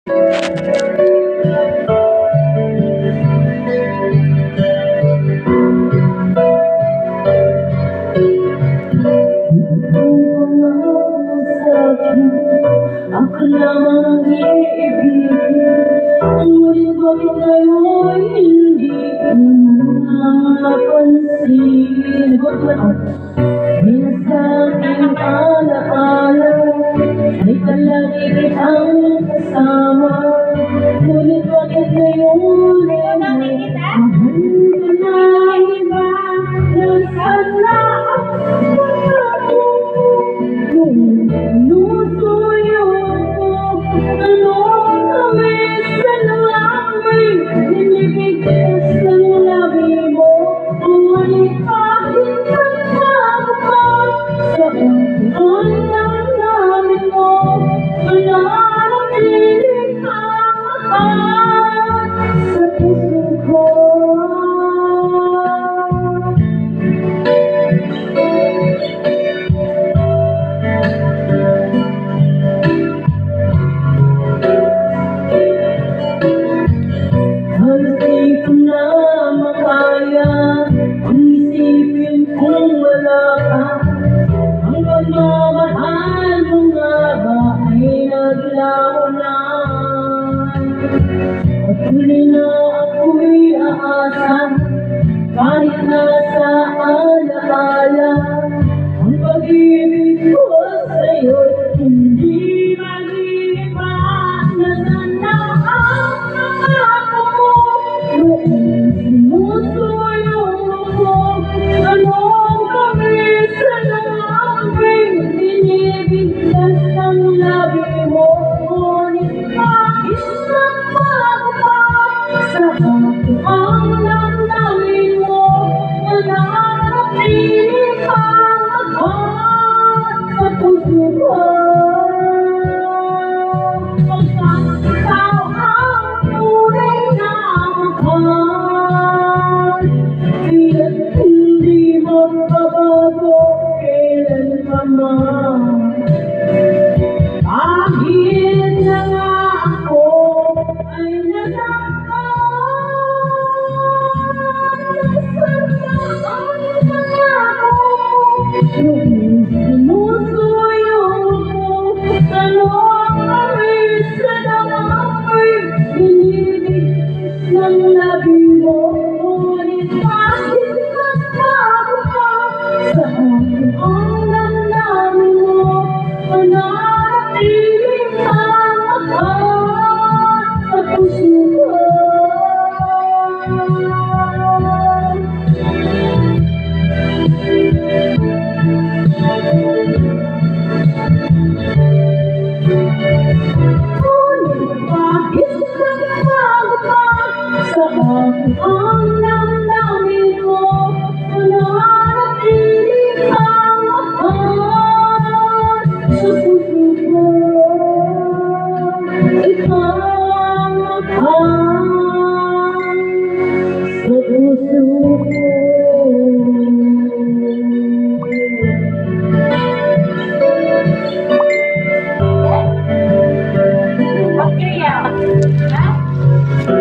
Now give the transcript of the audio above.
Ako lamang iibigin, ngunit bakit ngayon'y hindi ko napansin? Minsan aking alaala ay palagi kitang kasama, ngunit bakit ngayon ay mahal ko na iba? Nasaan na ako? Nung sinusuyo ko, tanong kami sa langit, nilibigkas ng labi mo, ngunit bakit nagkakapag sa ang damdamin mo, mananatiling kamahat sa puso ko. Di ko na makaya ang isipin kung wala ka. Ang pagmamahal mo nga ba ay naglaho na? Patuloy na ako'y aasa, kahit nasa alaala, ang pag-ibig ko sa'yo'y hindi mag-iiba. Nasaan na ang pangako mo? Noong sinusuyo mo, tanong kami sa langit, binibigkas ng labi mo, ngunit bakit nagbago sa akin ang damdamin mo? Mananatiling kamahat sa puso ko. Pagkat ikaw ang tunay na mahal, tiya't hindi magbabago kailanman. Kahit na nga ako ay nasaktan, nasaan na ang pangako? Nung sinusuyo mo, tanong kami sa langit, binibigkas ng labi mo, ngunit bakit nagbago ka sa akin ang damdamin mo? Mananatiling kamahat sa puso ko. Ngunit bakit nagbago ka sa akin ang damdamin mo? Mananatiling kamahat sa puso ko. Ikaw ang mahal sa puso ko.